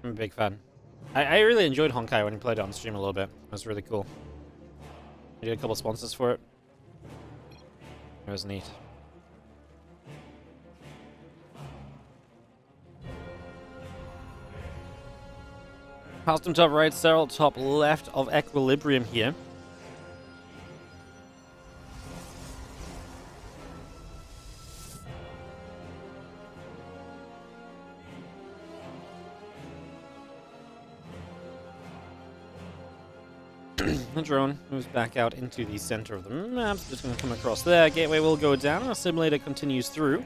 I'm a big fan. I really enjoyed Honkai when he played it on stream a little bit. It was really cool. I did a couple sponsors for it. It was neat. Harstem top right, Serral top left of Equilibrium here. The drone moves back out into the center of the map. Just going to come across there. Gateway will go down. Our simulator continues through.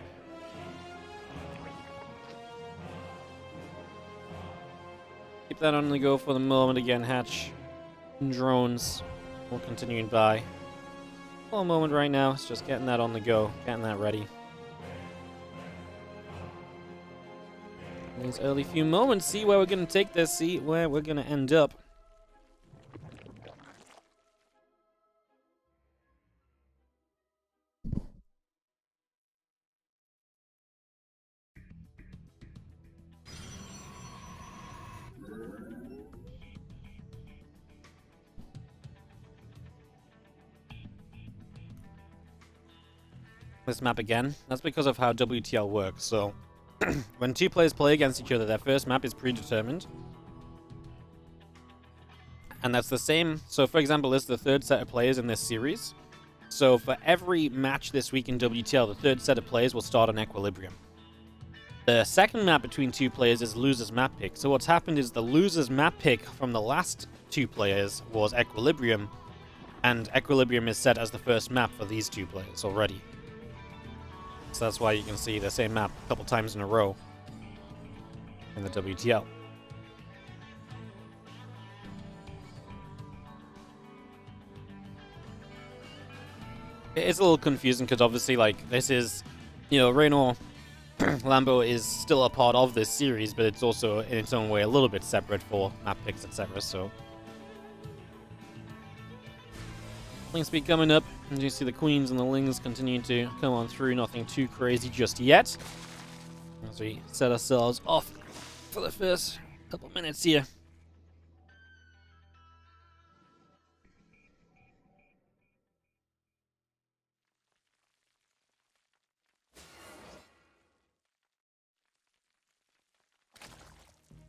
Keep that on the go for the moment. Again, hatch and drones will continuing by. For a moment right now, it's just getting that on the go, getting that ready. In these early few moments, see where we're going to take this, see where we're going to end up. This map again. That's because of how WTL works. So when two players play against each other, their first map is predetermined. And that's the same. So for example, this is the third set of players in this series. So for every match this week in WTL, the third set of players will start on Equilibrium. The second map between two players is loser's map pick. So what's happened is the loser's map pick from the last two players was Equilibrium. And Equilibrium is set as the first map for these two players already. So that's why you can see the same map a couple times in a row in the WTL. It's a little confusing because obviously, like, this is, you know, Raynor Lambo is still a part of this series, but it's also in its own way a little bit separate for map picks, etc. So, Link speed coming up. As you see, the queens and the lings continuing to come on through. Nothing too crazy just yet. As we set ourselves off for the first couple minutes here.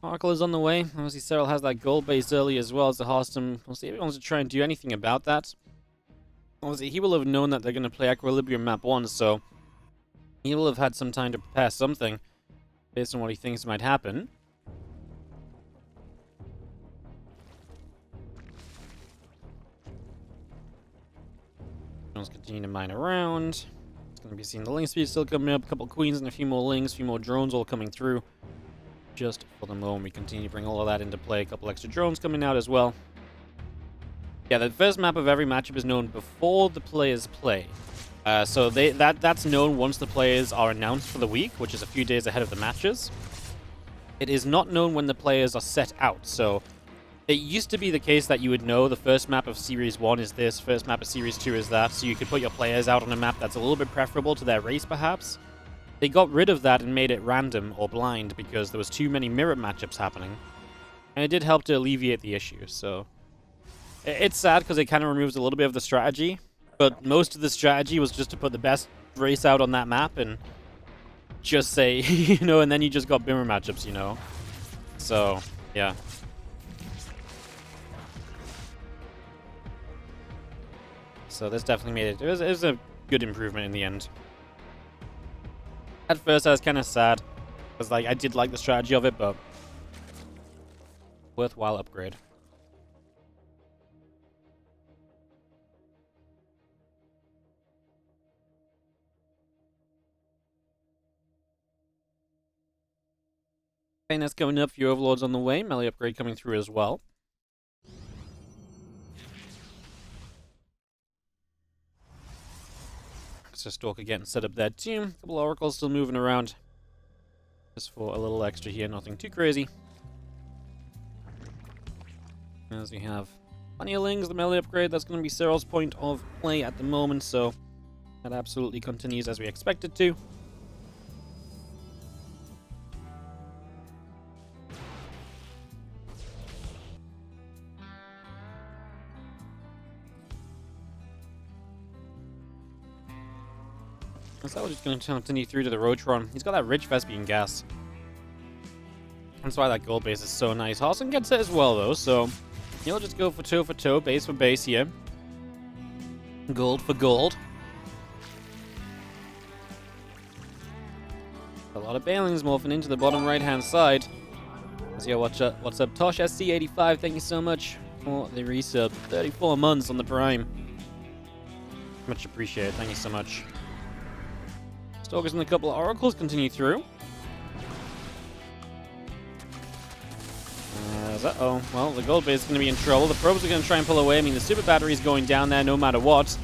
Oracle is on the way. Obviously, Serral has that gold base early as well as the Harstem. We'll see if he wants to try and do anything about that. Obviously, he will have known that they're going to play Equilibrium map 1, so he will have had some time to prepare something based on what he thinks might happen. Let's continue to mine around. It's going to be seeing the link speed still coming up, a couple queens and a few more lings, a few more drones all coming through. Just for the moment, we continue to bring all of that into play. A couple extra drones coming out as well. Yeah, the first map of every matchup is known before the players play. So that's known once the players are announced for the week, which is a few days ahead of the matches. It is not known when the players are set out. So it used to be the case that you would know the first map of Series 1 is this, first map of Series 2 is that, so you could put your players out on a map that's a little bit preferable to their race, perhaps. They got rid of that and made it random or blind because there was too many mirror matchups happening. And it did help to alleviate the issue, so it's sad because it kind of removes a little bit of the strategy, but most of the strategy was just to put the best race out on that map and just say, you know, and then you just got mirror matchups, you know. So, yeah. So this definitely made it. It was a good improvement in the end. At first, I was kind of sad because, like, I did like the strategy of it, but worthwhile upgrade. That's going up. Few overlords on the way. Melee upgrade coming through as well. So Stalker getting set up there too. A couple oracles still moving around. Just for a little extra here. Nothing too crazy. As we have plenty of lings. The melee upgrade. That's going to be Serral's point of play at the moment. So that absolutely continues as we expect it to. So we're just going to continue through to the Rotron. He's got that rich Vespian gas. That's why that gold base is so nice. Harstem gets it as well, though, so he'll just go for toe, base for base here. Gold for gold. A lot of Banelings morphing into the bottom right-hand side. Let's see what's up. Tosh SC85, thank you so much for the resub. 34 months on the Prime. Much appreciated. Thank you so much. Stalkers and a couple of Oracles continue through. Uh-oh. Well, the gold base is going to be in trouble. The probes are going to try and pull away. I mean, the super battery is going down there no matter what.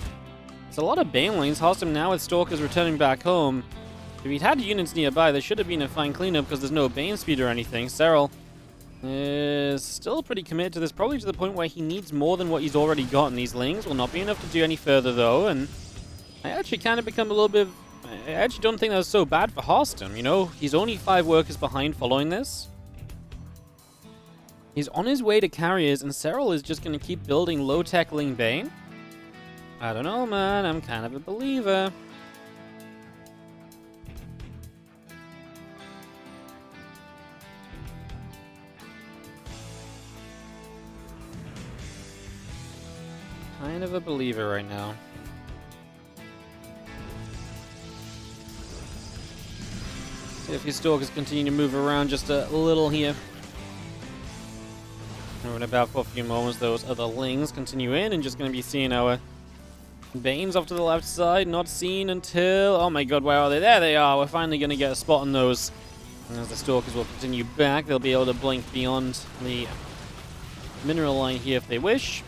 There's a lot of Banelings. Harstem now with Stalkers returning back home. If he'd had units nearby, there should have been a fine cleanup because there's no Bane speed or anything. Serral is still pretty committed to this, probably to the point where he needs more than what he's already got, and these Lings will not be enough to do any further, though, and I actually kind of become a little bit... I actually don't think that was so bad for Harstem, you know? He's only 5 workers behind following this. He's on his way to carriers, and Serral is just going to keep building low-tech Ling Bane. I don't know, man. I'm kind of a believer. Kind of a believer right now. See if his Stalkers continue to move around just a little here. And about for a few moments, those other Lings continue in, and just going to be seeing our Banes off to the left side, not seen until... Oh my god, where are they? There they are! We're finally going to get a spot on those. And as the Stalkers will continue back, they'll be able to blink beyond the mineral line here if they wish.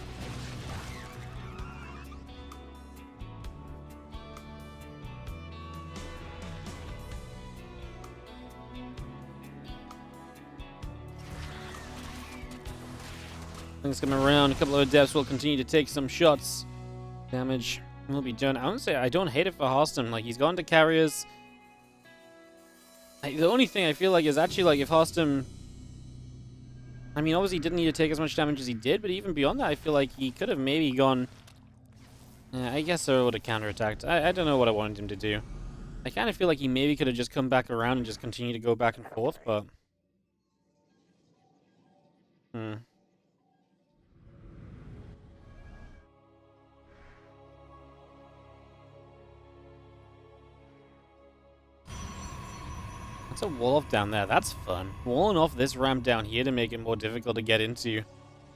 Things coming around. A couple of Adepts will continue to take some shots. Damage will be done. I wouldn't say I don't hate it for Harstem. Like, he's gone to carriers. Like, the only thing I feel like is actually, like, if Harstem... I mean, obviously he didn't need to take as much damage as he did, but even beyond that, I feel like he could have maybe gone... I guess I would have counterattacked. I don't know what I wanted him to do. I kind of feel like he maybe could have just come back around and just continued to go back and forth, but... That's a wall off down there. That's fun. Walling off this ramp down here to make it more difficult to get into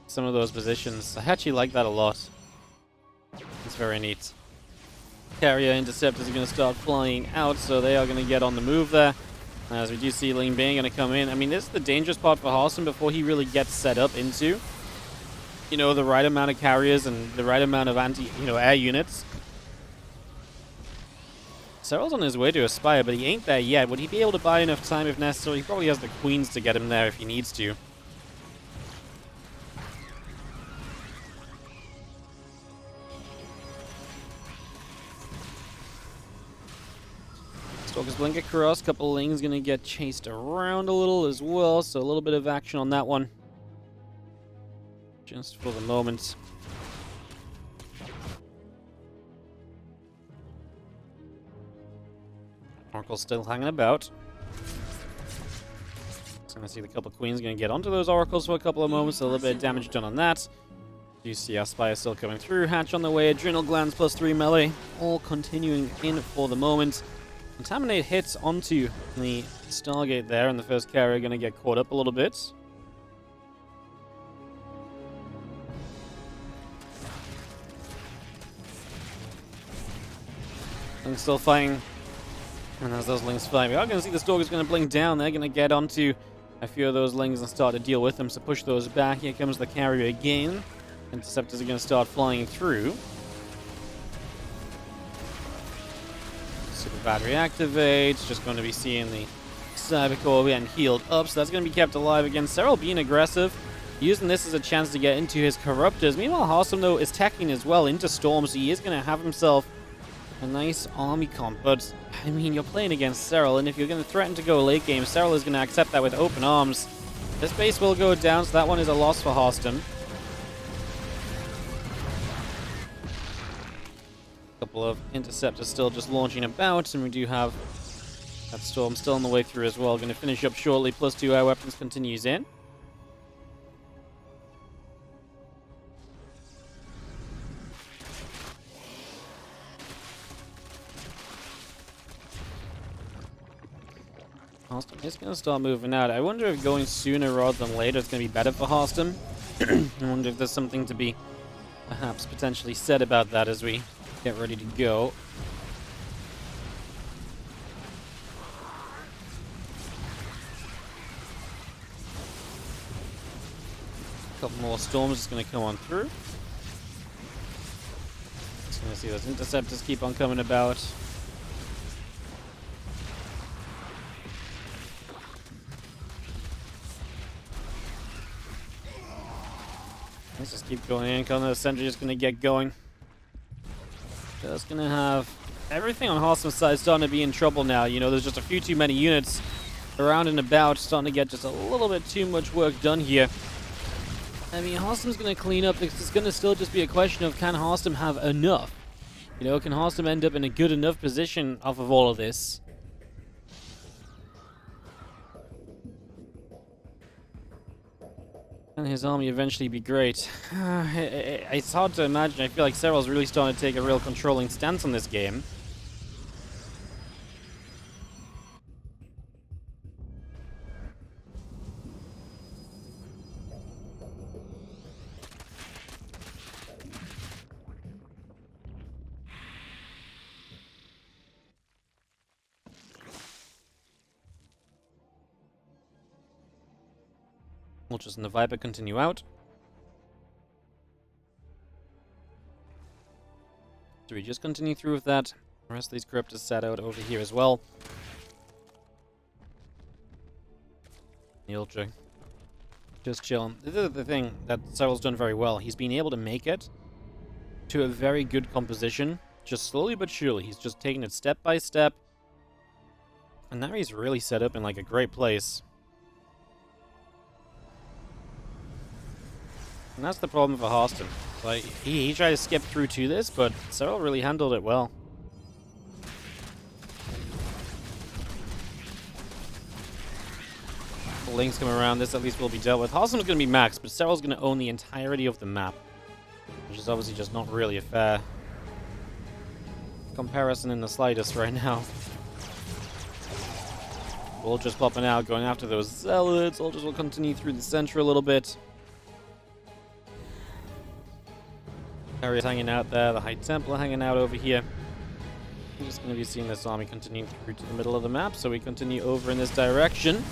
some of those positions. I actually like that a lot. It's very neat. Carrier interceptors are going to start flying out, so they are going to get on the move there. As we do see Ling Bane going to come in. I mean, this is the dangerous part for Harstem before he really gets set up into, you know, the right amount of carriers and the right amount of air units. Serral's on his way to Aspire, but he ain't there yet. Would he be able to buy enough time if necessary? He probably has the Queens to get him there if he needs to. Stalkers blink across. Couple of Lings gonna get chased around a little as well, so a little bit of action on that one. Just for the moment. Oracle's still hanging about. So I see the couple of Queens going to get onto those Oracles for a couple of moments. A little bit of damage done on that. You see Aspire still coming through. Hatch on the way. Adrenal Glands +3 melee. All continuing in for the moment. Contaminate hits onto the Stargate there, and the first carrier going to get caught up a little bit. And still fighting. And as those Lings fly, we are going to see the Stalkers going to blink down. They're going to get onto a few of those Lings and start to deal with them. So push those back. Here comes the carrier again. Interceptors are going to start flying through. Super battery activates. Just going to be seeing the Cybercore getting healed up. So that's going to be kept alive again. Serral being aggressive, using this as a chance to get into his Corruptors. Meanwhile, Harstem, though, is teching as well into Storm. So he is going to have himself a nice army comp, but I mean, you're playing against Serral, and if you're going to threaten to go late game, Serral is going to accept that with open arms. This base will go down, so that one is a loss for Harstem. Couple of interceptors still just launching about, and we do have that storm still on the way through as well. Going to finish up shortly. +2 air weapons continues in. Harstem is going to start moving out. I wonder if going sooner rather than later is going to be better for Harstem. I wonder if there's something to be perhaps potentially said about that as we get ready to go. A couple more storms just going to come on through. Just going to see those interceptors keep on coming about. Let's just keep going in. The sentry is going to get going. Just going to have everything on Harstem's side starting to be in trouble now. You know, there's just a few too many units around and about, starting to get just a little bit too much work done here. I mean, Harstem's going to clean up. It's going to still just be a question of, can Harstem have enough? You know, can Harstem end up in a good enough position off of all of this? Can his army eventually be great? It's hard to imagine. I feel like Serral's really starting to take a real controlling stance on this game. Vultures and the Viper continue out. So we just continue through with that. The rest of these Corruptors sat out over here as well. The Ultra just chilling. This is the thing that Serral's done very well. He's been able to make it to a very good composition, just slowly but surely. He's just taking it step by step. And now he's really set up in like a great place. And that's the problem for Harstem. Like, he tried to skip through to this, but Serral really handled it well. The links come around, this at least will be dealt with. Harstem's going to be maxed, but Serral's going to own the entirety of the map. Which is obviously just not really a fair comparison in the slightest right now. Vultures popping out, going after those Zealots. Soldiers will continue through the center a little bit. Area's hanging out there, the High Templar hanging out over here. We're just going to be seeing this army continue through to the middle of the map, so we continue over in this direction.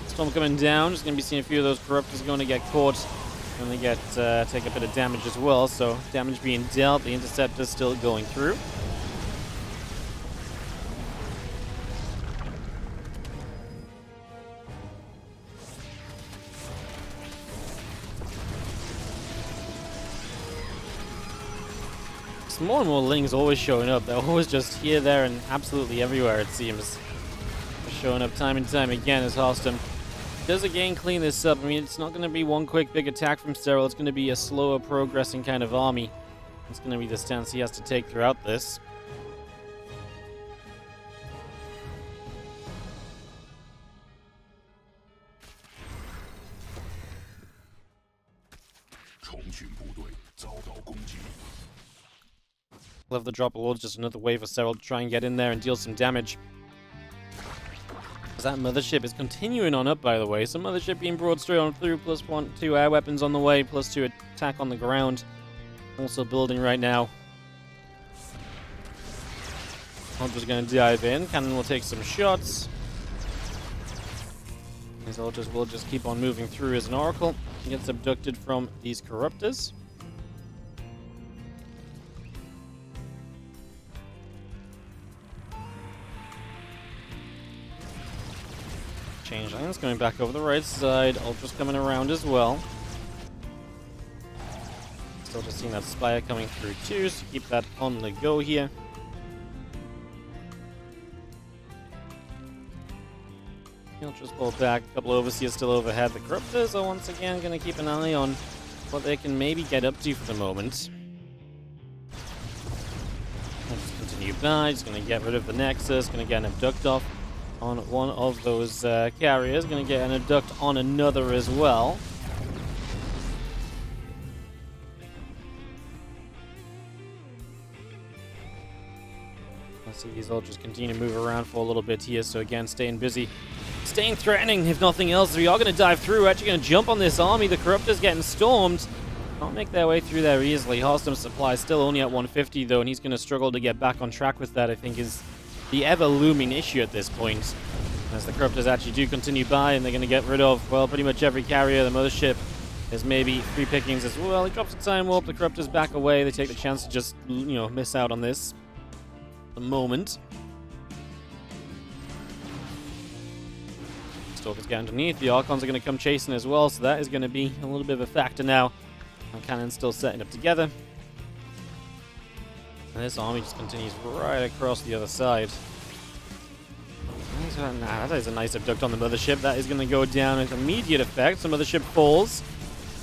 Storm coming down, just going to be seeing a few of those Corruptors going to get caught. Going to take a bit of damage as well, so damage being dealt, the Interceptor's still going through. More and more Lings always showing up. They're always just here, there, and absolutely everywhere, it seems. They're showing up time and time again as Harstem does again clean this up. I mean, it's not going to be one quick big attack from Serral. It's going to be a slower progressing kind of army. It's going to be the stance he has to take throughout this. Love the drop of Lords, just another way for Serral to try and get in there and deal some damage. As that Mothership is continuing on up, by the way. So Mothership being brought straight on through, +2 air weapons on the way, +2 attack on the ground. Also building right now. Ultra's going to dive in. Cannon will take some shots. These Ultras will just keep on moving through as an Oracle. He gets abducted from these Corruptors. Changeling's going back over the right side. Ultra's coming around as well. Still just seeing that Spire coming through too, so keep that on the go here. Ultra's pulled back. A couple Overseers still overhead. The Corruptors are once again going to keep an eye on what they can maybe get up to for the moment. Let's just continue by. Just going to get rid of the Nexus. Going to get an abduct off on one of those carriers. Going to get an abduct on another as well. See these ultras continue to move around for a little bit here, so again, staying busy, staying threatening, if nothing else. We are going to dive through. We're actually going to jump on this army. The Corruptor's getting stormed. Can't make their way through there easily. Harstem's supply still only at 150, though, and he's going to struggle to get back on track with that, I think, is the ever-looming issue at this point. As the Corruptors actually do continue by, and they're going to get rid of, well, pretty much every carrier. The Mothership is maybe free pickings as well. He drops a Time Warp. The Corruptors back away. They take the chance to just, miss out on this. The moment. Stalkers get underneath. The Archons are going to come chasing as well, so that is going to be a little bit of a factor now. Our cannon's still setting up together. And this army just continues right across the other side. Nah, that is a nice abduct on the Mothership. That is going to go down with immediate effect. The Mothership falls.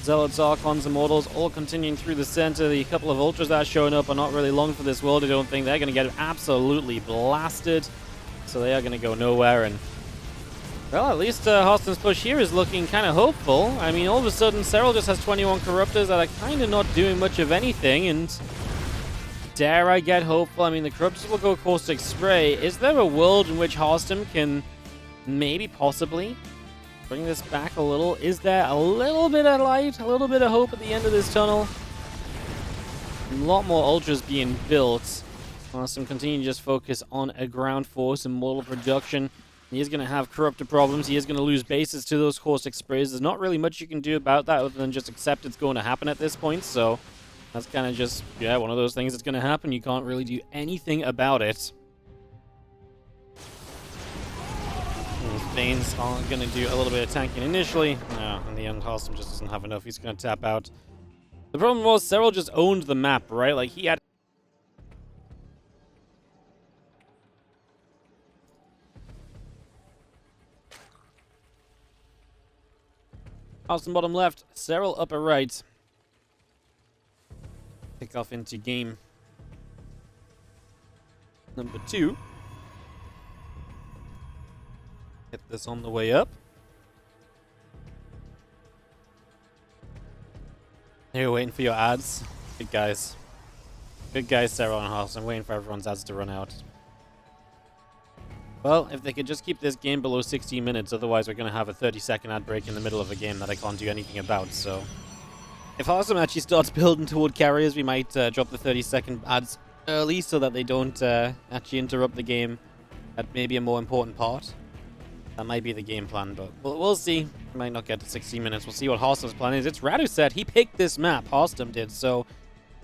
Zealots, Archons, Immortals, all continuing through the center. The couple of Ultras that are showing up are not really long for this world. I don't think they're going to get absolutely blasted. So they are going to go nowhere. And, well, at least Harstem's push here is looking kind of hopeful. I mean, all of a sudden, Serral just has 21 Corruptors that are kind of not doing much of anything. And dare I get hopeful? I mean, the Corruptors will go Caustic Spray. Is there a world in which Harstem can maybe, possibly bring this back a little? Is there a little bit of light, a little bit of hope at the end of this tunnel? A lot more Ultras being built. Harstem continue to just focus on a ground force and model production. He is going to have Corruptor problems. He is going to lose bases to those Caustic Sprays. There's not really much you can do about that other than just accept it's going to happen at this point. So that's kind of just, one of those things that's going to happen. You can't really do anything about it. Veins are going to do a little bit of tanking initially. No, in the end, Harstem just doesn't have enough. He's going to tap out. The problem was Serral just owned the map, right? Like, he had... Harstem bottom left, Serral upper right. Kick off into game number 2. Get this on the way up. You're waiting for your ads. Good guys. Good guys, Serral and Harstem. Waiting for everyone's ads to run out. Well, if they could just keep this game below 16 minutes, otherwise we're going to have a 30-second ad break in the middle of a game that I can't do anything about, so... If Harstem actually starts building toward carriers, we might drop the 30-second ads early so that they don't actually interrupt the game at maybe a more important part. That might be the game plan, but we'll see. We might not get to 16 minutes. We'll see what Harstem's plan is. It's Radu said he picked this map. Harstem did, so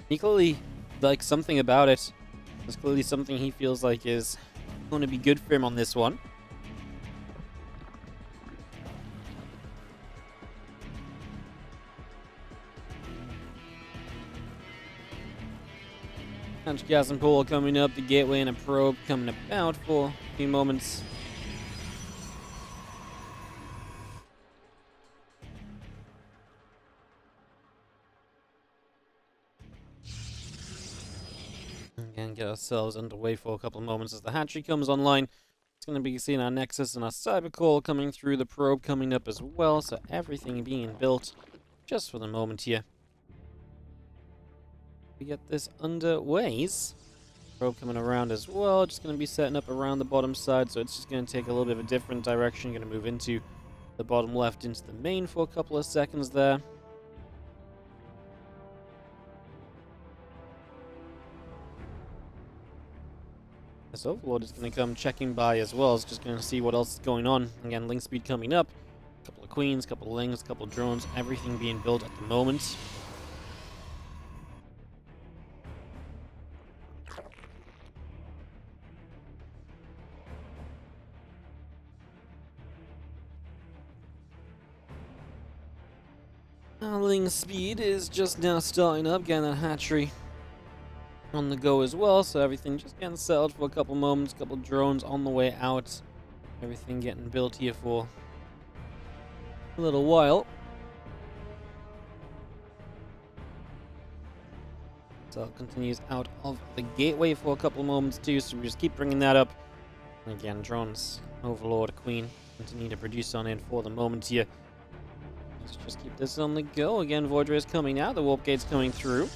he clearly likes something about it. There's clearly something he feels like is going to be good for him on this one. Gas and Pool coming up. The Gateway and a Probe coming about for a few moments. Again, get ourselves underway for a couple of moments as the hatchery comes online. It's going to be seeing our Nexus and our Cybercore coming through, the Probe coming up as well, so everything being built just for the moment here. We get this underway. Probe coming around as well, just going to be setting up around the bottom side, so it's just going to take a little bit of a different direction. Going to move into the bottom left into the main for a couple of seconds there. This Overlord is going to come checking by as well. It's just going to see what else is going on. Again, link speed coming up. A couple of queens, a couple of lings, a couple of drones. Everything being built at the moment. Ling speed is just now starting up. Getting that hatchery on the go as well, so everything just getting settled for a couple moments, a couple drones on the way out, everything getting built here for a little while. So it continues out of the gateway for a couple moments too, so we just keep bringing that up. And again, drones, Overlord, Queen, continue to produce on in for the moment here. Let's just keep this on the go. Again, Void Ray is coming out, the Warp Gate's coming through.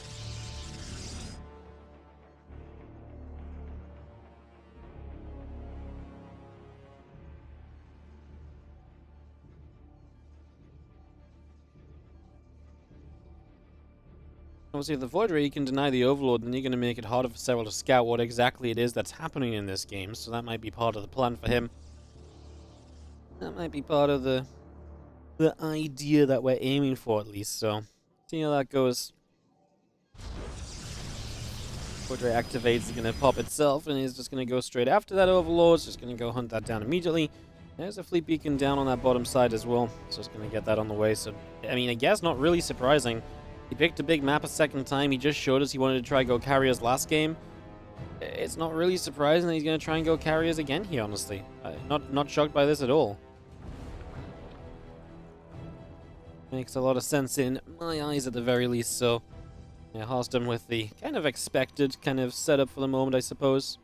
Obviously, if the Void Ray, you can deny the Overlord, then you're going to make it harder for Serral to scout what exactly it is that's happening in this game. So that might be part of the plan for him. That might be part of the idea that we're aiming for, at least. So, see how that goes. Void Ray activates, is going to pop itself, and is just going to go straight after that Overlord. It's just going to go hunt that down immediately. There's a fleet beacon down on that bottom side as well. So it's going to get that on the way. So, I mean, I guess not really surprising. He picked a big map a second time. He just showed us he wanted to try go carriers last game. It's not really surprising that he's going to try and go carriers again here, honestly. Not shocked by this at all. Makes a lot of sense in my eyes at the very least, so... Yeah, Harstem with the kind of expected kind of setup for the moment, I suppose.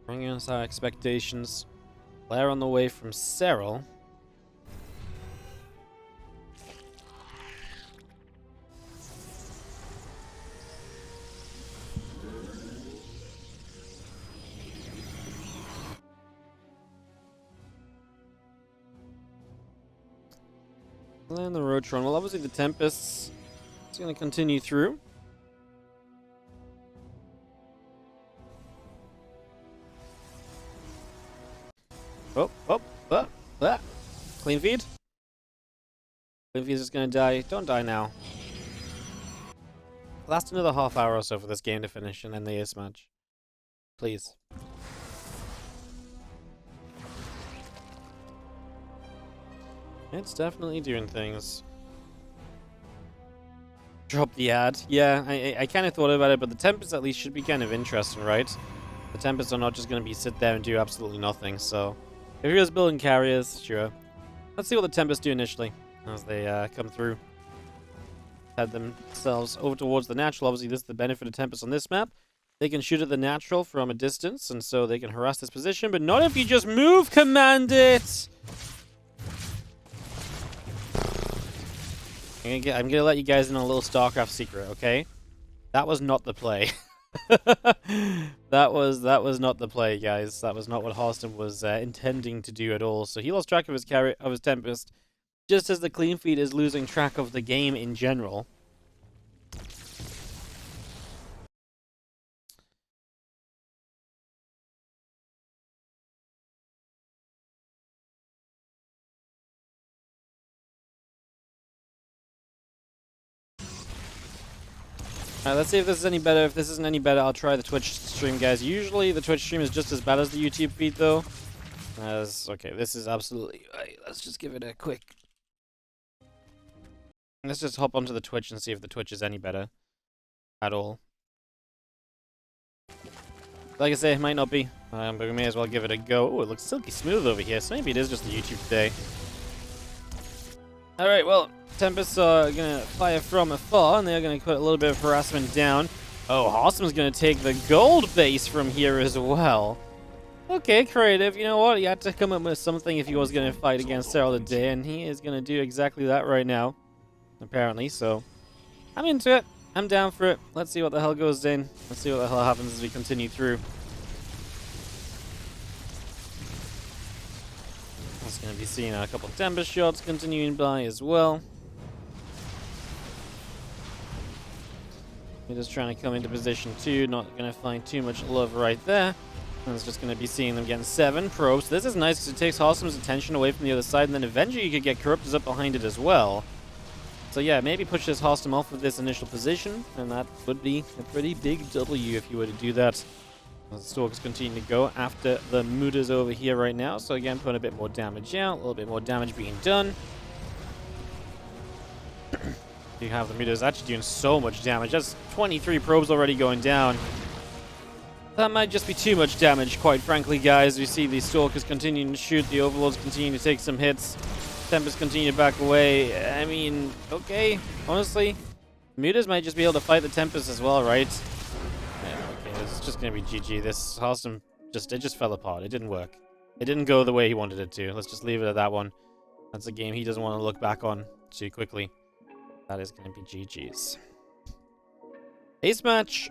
Bringing us our expectations. Flare on the way from Serral. And the Rotron. Well, obviously the Tempest is going to continue through. Clean feed. Clean feed is just going to die. Don't die now. Last another half hour or so for this game to finish, and then the ace match. Please. It's definitely doing things. Drop the ad. Yeah, I kind of thought about it, but the Tempests at least should be kind of interesting, right? The Tempests are not just going to be sit there and do absolutely nothing, so... If he was building carriers, sure. Let's see what the Tempests do initially, as they come through. Head themselves over towards the natural. Obviously, this is the benefit of Tempests on this map. They can shoot at the natural from a distance, and so they can harass this position, but not if you just move, command it! I'm gonna let you guys in on a little StarCraft secret, okay? That was not the play. that was not the play, guys. That was not what Harstem was intending to do at all. So he lost track of his Tempest, just as the clean feed is losing track of the game in general. Alright, let's see if this is any better. If this isn't any better, I'll try the Twitch stream, guys. Usually, the Twitch stream is just as bad as the YouTube feed, though. Okay, this is absolutely... Right, let's just give it a quick... Let's just hop onto the Twitch and see if the Twitch is any better. At all. Like I say, it might not be. But we may as well give it a go. Oh, it looks silky smooth over here, so maybe it is just the YouTube today. Alright, well... Tempests are going to fire from afar, and they're going to put a little bit of harassment down. Oh, Harstem's going to take the gold base from here as well. Okay, creative. You know what? He had to come up with something if he was going to fight against Serral today, and he is going to do exactly that right now, apparently. So, I'm into it. I'm down for it. Let's see what the hell goes in. Let's see what the hell happens as we continue through. It's going to be seeing a couple of Tempest shots continuing by as well. We're just trying to come into position 2, not going to find too much love right there. And it's just going to be seeing them getting 7 probes. This is nice because it takes Harstem's attention away from the other side, and then eventually you could get Corruptors up behind it as well. So yeah, maybe push this Harstem off with this initial position, and that would be a pretty big W if you were to do that. As the Stalkers continue to go after the Mutas over here right now. So again, putting a bit more damage out, a little bit more damage being done. You have the Mutas actually doing so much damage. That's 23 probes already going down. That might just be too much damage, quite frankly, guys. We see the Stalkers continuing to shoot, the Overlords continue to take some hits, Tempests continue to back away. I mean, okay, honestly, Mutas might just be able to fight the Tempest as well, right? Yeah, okay, this is just gonna be GG. This Harstem it just fell apart. It didn't work. It didn't go the way he wanted it to. Let's just leave it at that one. That's a game he doesn't want to look back on too quickly. That is gonna be GG's. Ace match.